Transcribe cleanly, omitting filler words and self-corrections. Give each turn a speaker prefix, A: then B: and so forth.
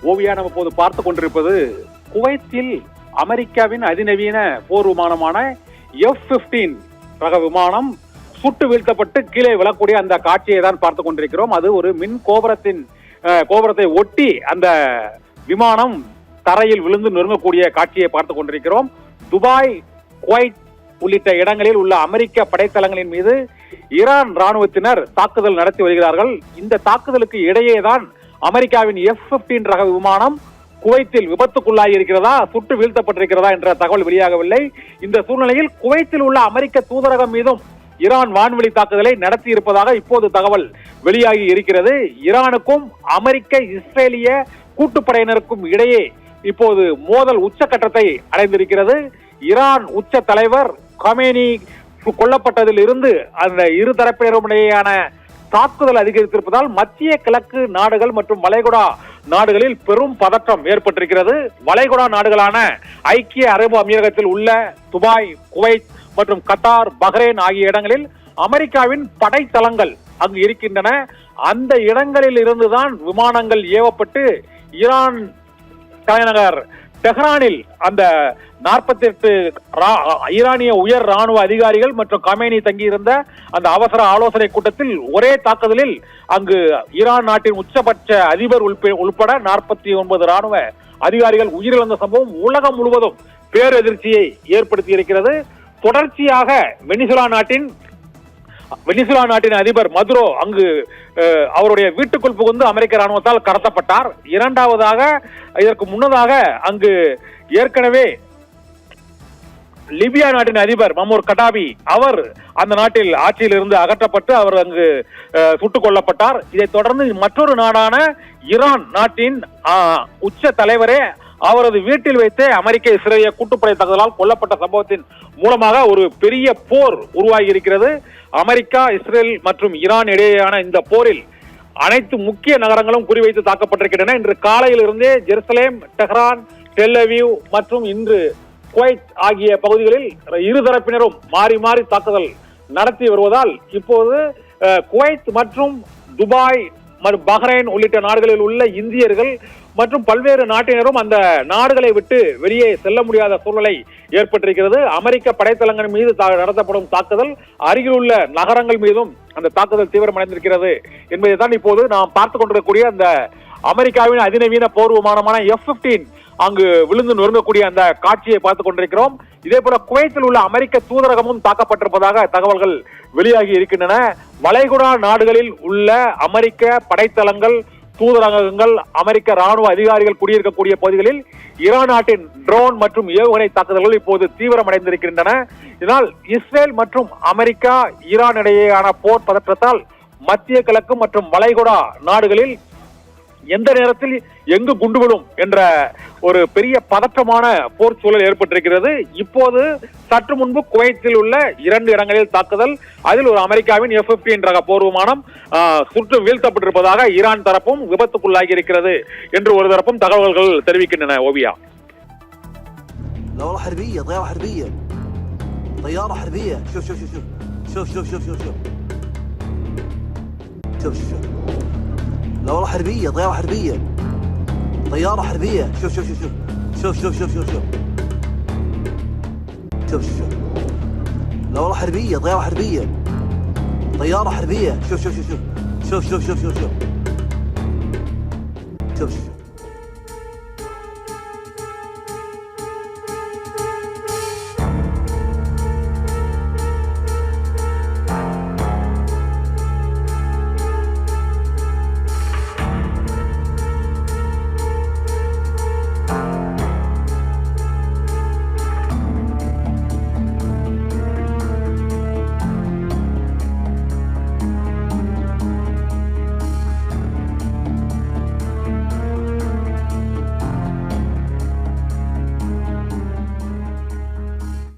A: ஓவியா நம்ம இப்போது பார்த்து கொண்டிருப்பது குவைத்தில் அமெரிக்காவின் அதிநவீன போர் விமானமான F-15 ரக விமானம் சுட்டு வீழ்த்தப்பட்டு கீழே விழக்கூடிய அந்த காட்சியை தான் பார்த்து கொண்டிருக்கிறோம். அது ஒரு மின் கோபுரத்தை ஒட்டி அந்த விமானம் தரையில் விழுந்து நொறுங்கக்கூடிய காட்சியை பார்த்து கொண்டிருக்கிறோம். துபாய், குவைத் உள்ளிட்ட இடங்களில் உள்ள அமெரிக்க படைத்தளங்களின் மீது ஈரான் ராணுவத்தினர் தாக்குதல் நடத்தி வருகிறார்கள். இந்த தாக்குதலுக்கு இடையேதான் அமெரிக்காவின் F-15 ரக விமானம் குவைத்தில் விபத்துக்குள்ளாகி இருக்கிறதா, சுட்டு வீழ்த்தப்பட்டிருக்கிறதா என்ற தகவல் வெளியாகவில்லை. இந்த சூழ்நிலையில் குவைத்தில் உள்ள அமெரிக்க தூதரகம் மீதும் ஈரான் வான்வெளி தாக்குதலை நடத்தி இருப்பதாக இப்போது தகவல் வெளியாகி இருக்கிறது. ஈரானுக்கும் அமெரிக்க இஸ்ரேலிய கூட்டுப்படையினருக்கும் இடையே இப்போது மோதல் உச்சகட்டத்தை அடைந்திருக்கிறது. ஈரான் உச்ச தலைவர் கமேனி கொல்லப்பட்டதில் இருந்து அந்த இரு தரப்பினருடையான தாக்குதல் அதிகரித்திருப்பதால் மத்திய கிழக்கு நாடுகள் மற்றும் வளைகுடா நாடுகளில் பெரும் பதற்றம் ஏற்பட்டிருக்கிறது. வளைகுடா நாடுகளான ஐக்கிய அரபு அமீரகத்தில் உள்ள துபாய், குவைத் மற்றும் கத்தார், பஹ்ரைன் ஆகிய இடங்களில் அமெரிக்காவின் படைத்தளங்கள் அங்கு இருக்கின்றன. அந்த இடங்களில் இருந்துதான் விமானங்கள் ஏவப்பட்டு ஈரான் தலைநகர் தெஹ்ரானில் அந்த 48 ஈரானிய உயர் ராணுவ அதிகாரிகள் மற்றும் கமேனி தங்கியிருந்த அந்த அவசர ஆலோசனை கூட்டத்தில் ஒரே தாக்குதலில் அங்கு ஈரான் நாட்டின் உச்சபட்ச அதிபர் உள்பட 49 ராணுவ அதிகாரிகள் உயிரிழந்த சம்பவம் உலகம் முழுவதும் பேரதிர்ச்சியை ஏற்படுத்தி இருக்கிறது. தொடர்ச்சியாக வெனிசுலா நாட்டின் அதிபர் மதுரோ அங்கு அவருடைய வீட்டுக்குள் புகுந்து அமெரிக்க ராணுவத்தால் கடத்தப்பட்டார். இரண்டாவதாக இதற்கு முன்னதாக அங்கு ஏற்கனவே லிபியா நாட்டின் அதிபர் மமூர் கடாபி அவர் அந்த நாட்டில் ஆட்சியில் இருந்து அகற்றப்பட்டு அவர் அங்கு சுட்டுக் கொல்லப்பட்டார். இதைத் தொடர்ந்து மற்றொரு நாடான ஈரான் நாட்டின் உச்ச தலைவரே அவரது வீட்டில் வைத்தே அமெரிக்க இஸ்ரேலிய கூட்டுப்படை தாக்குதலால் கொல்லப்பட்ட சம்பவத்தின் மூலமாக ஒரு பெரிய போர் உருவாகி இருக்கிறது. அமெரிக்கா, இஸ்ரேல் மற்றும் ஈரான் இடையேயான இந்த போரில் அனைத்து முக்கிய நகரங்களும் குறிவைத்து தாக்கப்பட்டிருக்கின்றன. இன்று காலையில் இருந்தே ஜெருசலேம், டெஹ்ரான், டெல் அவீவ் மற்றும் இன்று குவைத் ஆகிய பகுதிகளில் இருதரப்பினரும் மாறி மாறி தாக்குதல் நடத்தி வருவதால் இப்போது குவைத் மற்றும் துபாய், பஹ்ரைன் உள்ளிட்ட நாடுகளில் உள்ள இந்தியர்கள் மற்றும் பல்வேறு நாட்டினரும் அந்த நாடுகளை விட்டு வெளியே செல்ல முடியாத சூழ்நிலை ஏற்பட்டிருக்கிறது. அமெரிக்க படைத்தளங்கள் மீது நடத்தப்படும் தாக்குதல் அருகில் உள்ள நகரங்கள் மீதும் அந்த தாக்குதல் தீவிரமடைந்திருக்கிறது என்பதை தான் இப்போது நாம் பார்த்துக் கொண்டிருக்கக்கூடிய அந்த அமெரிக்காவின் அதிநவீன போர் விமானமான F-15 அங்கு விழுந்து நொறுங்கக்கூடிய அந்த காட்சியை பார்த்துக் கொண்டிருக்கிறோம். இதே போல குவைத்தில் உள்ள அமெரிக்க தூதரகமும் தாக்கப்பட்டிருப்பதாக தகவல்கள் வெளியாகி இருக்கின்றன. வளைகுடா நாடுகளில் உள்ள அமெரிக்க படைத்தளங்கள், தூதரகங்கள், அமெரிக்க ராணுவ அதிகாரிகள் குடியிருக்கக்கூடிய பகுதிகளில் ஈரான் நாட்டின் ட்ரோன் மற்றும் ஏவுகணை தாக்குதல்கள் இப்போது தீவிரமடைந்திருக்கின்றன. இதனால் இஸ்ரேல் மற்றும் அமெரிக்கா, ஈரான் இடையேயான போர் பதற்றத்தால் மத்திய கிழக்கு மற்றும் வளைகுடா நாடுகளில் எந்த நேரத்தில் எங்கு குண்டு விடும் என்ற ஒரு பெரிய பதற்றமான போர் சூழல் ஏற்பட்டிருக்கிறது. இப்போது சற்று முன்பு குவைத்தில் உள்ள 2 இடங்களில் தாக்குதல், அதில் ஒரு அமெரிக்காவின் F-15 ரக போர் விமானம் சுட்டு வீழ்த்தப்பட்டிருப்பதாக ஈரான் தரப்பும் விபத்துக்குள்ளாகி இருக்கிறது என்று ஒரு தரப்பும் தகவல்கள் தெரிவிக்கின்றன. ஓவியா,
B: لا والله حربية، طيارة حربية، طيارة حربية. شوف شوف شوف شوف شوف شوف شوف شوف شوف شوف شوف لا والله حربية، طيارة حربية، طيارة حربية. شوف شوف شوف شوف شوف شوف شوف شوف شوف شوف